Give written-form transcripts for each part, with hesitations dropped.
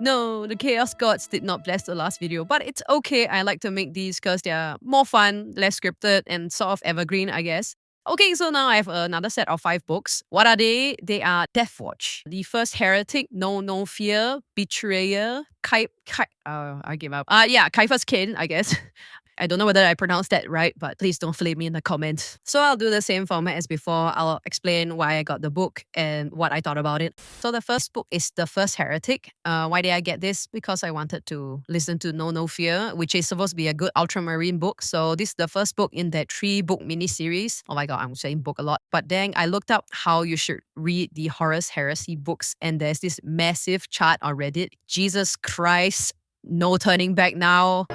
No, the Chaos Gods did not bless the last video, but it's okay. I like to make these because they're more fun, less scripted, and sort of evergreen, I guess. Okay, so now I have another set of 5 books. What are they? They are Deathwatch, The First Heretic, No Fear, Betrayer, I give up. Yeah, Kaifa's Kin, I guess. I don't know whether I pronounced that right, but please don't flame me in the comments. So I'll do the same format as before. I'll explain why I got the book and what I thought about it. So the first book is The First Heretic. Why did I get this? Because I wanted to listen to No Fear, which is supposed to be a good ultramarine book. So this is the first book in that 3-book mini-series. Oh my god, I'm saying book a lot. But then I looked up how you should read the Horus Heresy books, and there's this massive chart on Reddit. Jesus Christ, no turning back now.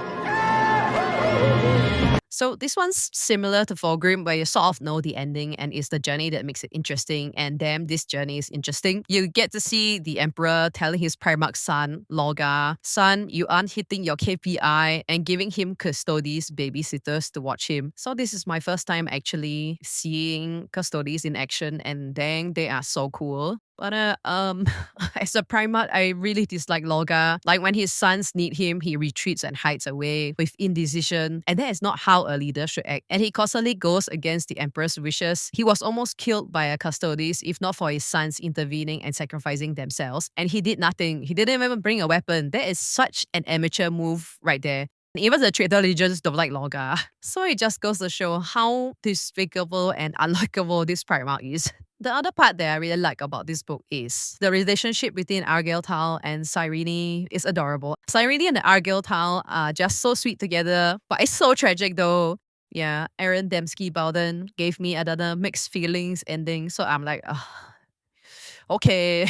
So this one's similar to Fulgrim, where you sort of know the ending and it's the journey that makes it interesting. And damn, this journey is interesting. You get to see the Emperor telling his Primarch son, Lorgar, son, you aren't hitting your KPI, and giving him custodes, babysitters to watch him. So this is my first time actually seeing custodes in action, and dang, they are so cool. But as a Primarch, I really dislike Lorgar. Like when his sons need him, he retreats and hides away with indecision. And that is not how a leader should act. And he constantly goes against the Emperor's wishes. He was almost killed by a custodes if not for his sons intervening and sacrificing themselves. And he did nothing. He didn't even bring a weapon. That is such an amateur move right there. Even the traitor legions don't like Lorgar. So it just goes to show how despicable and unlikable this Primarch is. The other part that I really like about this book is the relationship between Argyle and Cyrene is adorable. Cyrene and the Argyle are just so sweet together, but it's so tragic though. Yeah, Aaron Dembski-Bowden gave me another mixed feelings ending, so I'm like, okay.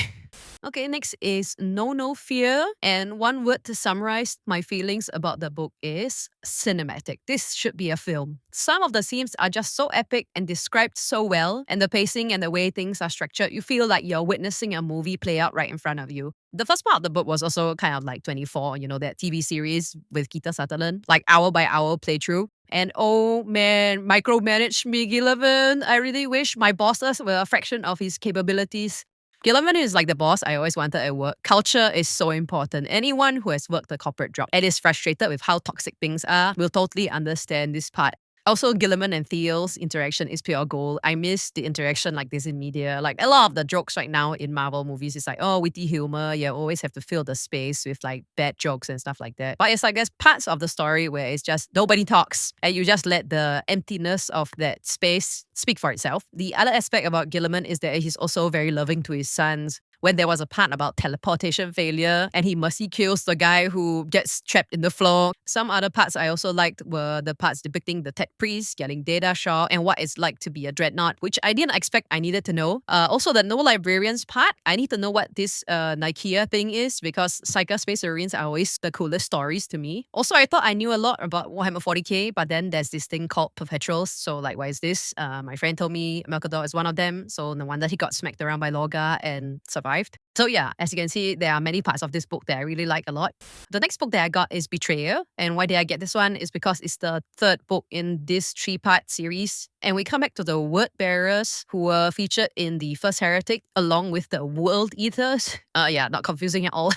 Okay, next is No Fear. And one word to summarize my feelings about the book is cinematic. This should be a film. Some of the scenes are just so epic and described so well, and the pacing and the way things are structured, you feel like you're witnessing a movie play out right in front of you. The first part of the book was also kind of like 24, you know, that TV series with Keita Sutherland, like hour by hour playthrough. And oh man, micromanage me, Gillivan. I really wish my bosses were a fraction of his capabilities. Gillivan is like the boss I always wanted at work. Culture is so important. Anyone who has worked a corporate job and is frustrated with how toxic things are will totally understand this part. Also, Gilliman and Theo's interaction is pure gold. I miss the interaction like this in media. Like a lot of the jokes right now in Marvel movies is like, oh, witty humor. You always have to fill the space with like bad jokes and stuff like that. But it's like there's parts of the story where it's just nobody talks and you just let the emptiness of that space speak for itself. The other aspect about Gilliman is that he's also very loving to his sons. When there was a part about teleportation failure and he mercy kills the guy who gets trapped in the floor. Some other parts I also liked were the parts depicting the tech priest getting data shock and what it's like to be a dreadnought, which I didn't expect I needed to know. Also the no librarians part, I need to know what this Nikea thing is because Psyker Space Marines are always the coolest stories to me. Also, I thought I knew a lot about Warhammer 40k, but then there's this thing called Perpetuals. So like, what is this? My friend told me Melkador is one of them. So no wonder he got smacked around by Lorgar and survived. So yeah, as you can see, there are many parts of this book that I really like a lot. The next book that I got is Betrayer. And why did I get this one is because it's the 3rd book in this 3-part series. And we come back to the Word Bearers who were featured in the First Heretic along with the World Eaters. Yeah, not confusing at all.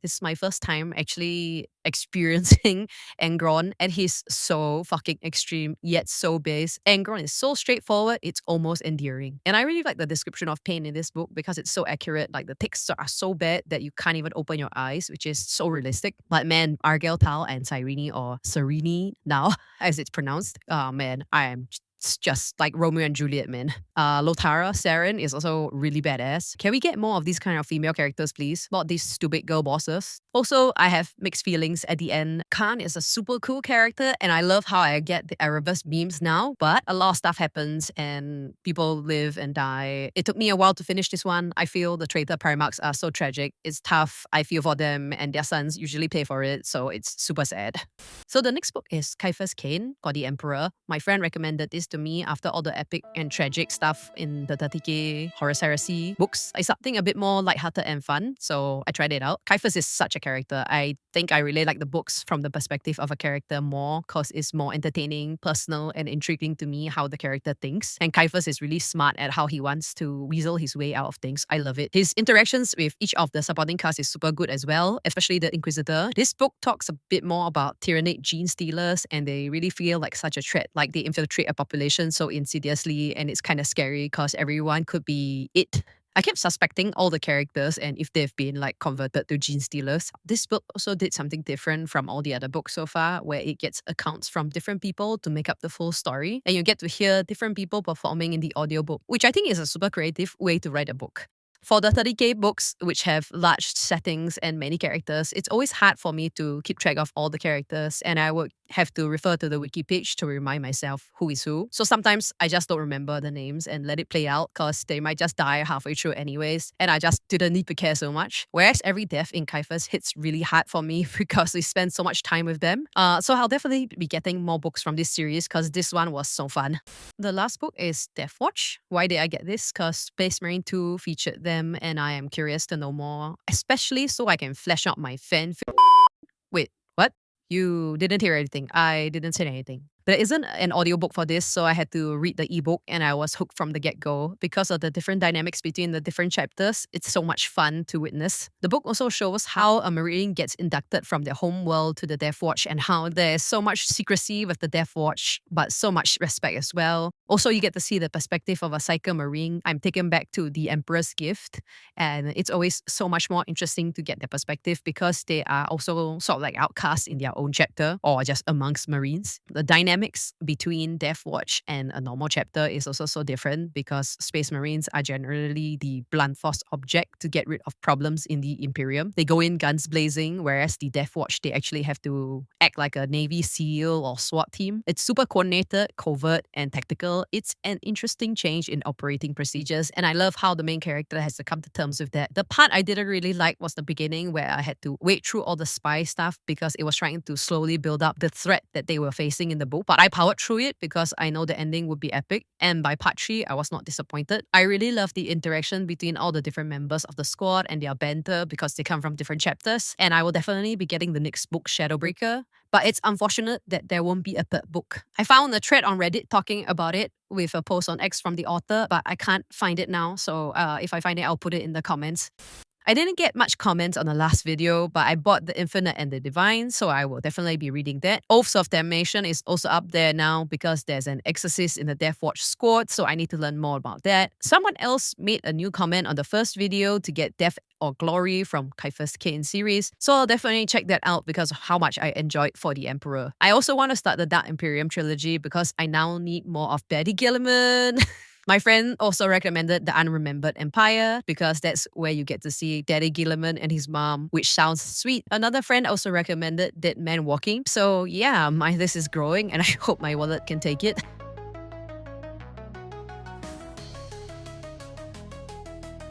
This is my first time actually experiencing Angron, and he's so fucking extreme yet so base. Angron is so straightforward, it's almost endearing. And I really like the description of pain in this book because it's so accurate. Like the ticks are so bad that you can't even open your eyes, which is so realistic. But man, Argyle and Cyrene, or Serene now as it's pronounced, man, I am just like Romeo and Juliet, man. Lotara Saren is also really badass. Can we get more of these kind of female characters, please? Not these stupid girl bosses. Also, I have mixed feelings at the end. Khan is a super cool character and I love how I get the Erebus memes now, but a lot of stuff happens and people live and die. It took me a while to finish this one. I feel the traitor Primarchs are so tragic. It's tough. I feel for them and their sons usually pay for it, so it's super sad. So the next book is Kaifa's Kin, or the Emperor. My friend recommended this to me after all the epic and tragic stuff in the 30k Horus Heresy books. It's something a bit more lighthearted and fun, so I tried it out. Kaifas is such a character. I think I really like the books from the perspective of a character more because it's more entertaining, personal, and intriguing to me how the character thinks. And Caiaphas is really smart at how he wants to weasel his way out of things. I love it. His interactions with each of the supporting cast is super good as well, especially the Inquisitor. This book talks a bit more about tyrannic gene stealers, and they really feel like such a threat. Like they infiltrate a population so insidiously, and it's kind of scary because everyone could be it. I kept suspecting all the characters and if they've been like converted to gene stealers. This book also did something different from all the other books so far, where it gets accounts from different people to make up the full story. And you get to hear different people performing in the audiobook, which I think is a super creative way to write a book. For the 30k books, which have large settings and many characters, it's always hard for me to keep track of all the characters, and I would have to refer to the wiki page to remind myself who is who. So sometimes I just don't remember the names and let it play out because they might just die halfway through anyways, and I just didn't need to care so much. Whereas every death in Caiaphas hits really hard for me because we spend so much time with them. So I'll definitely be getting more books from this series because this one was so fun. The last book is Deathwatch. Why did I get this? Because Space Marine 2 featured them and I am curious to know more, especially so I can flesh out my Wait, what? You didn't hear anything. I didn't say anything. There isn't an audiobook for this, so I had to read the ebook and I was hooked from the get-go. Because of the different dynamics between the different chapters, it's so much fun to witness. The book also shows how a Marine gets inducted from their home world to the Deathwatch and how there's so much secrecy with the Deathwatch, but so much respect as well. Also, you get to see the perspective of a Psyker Marine. I'm taken back to the Emperor's Gift, and it's always so much more interesting to get their perspective because they are also sort of like outcasts in their own chapter or just amongst Marines. The dynamics between Deathwatch and a normal chapter is also so different because Space Marines are generally the blunt force object to get rid of problems in the Imperium. They go in guns blazing, whereas the Deathwatch, they actually have to act like a Navy SEAL or SWAT team. It's super coordinated, covert, and tactical. It's an interesting change in operating procedures, and I love how the main character has to come to terms with that. The part I didn't really like was the beginning where I had to wade through all the spy stuff because it was trying to slowly build up the threat that they were facing in the book. But I powered through it because I know the ending would be epic. And by part 3, I was not disappointed. I really love the interaction between all the different members of the squad and their banter because they come from different chapters. And I will definitely be getting the next book, Shadowbreaker. But it's unfortunate that there won't be a third book. I found a thread on Reddit talking about it with a post on X from the author, but I can't find it now. So if I find it, I'll put it in the comments. I didn't get much comments on the last video, but I bought The Infinite and the Divine, so I will definitely be reading that. Oaths of Damnation is also up there now because there's an exorcist in the Deathwatch squad, so I need to learn more about that. Someone else made a new comment on the first video to get Death or Glory from Caiaphas Cain series, so I'll definitely check that out because of how much I enjoyed For the Emperor. I also want to start the Dark Imperium trilogy because I now need more of Daddy Gilliman. My friend also recommended The Unremembered Empire because that's where you get to see Daddy Gilliman and his mom, which sounds sweet. Another friend also recommended Dead Man Walking. So yeah, my list is growing and I hope my wallet can take it.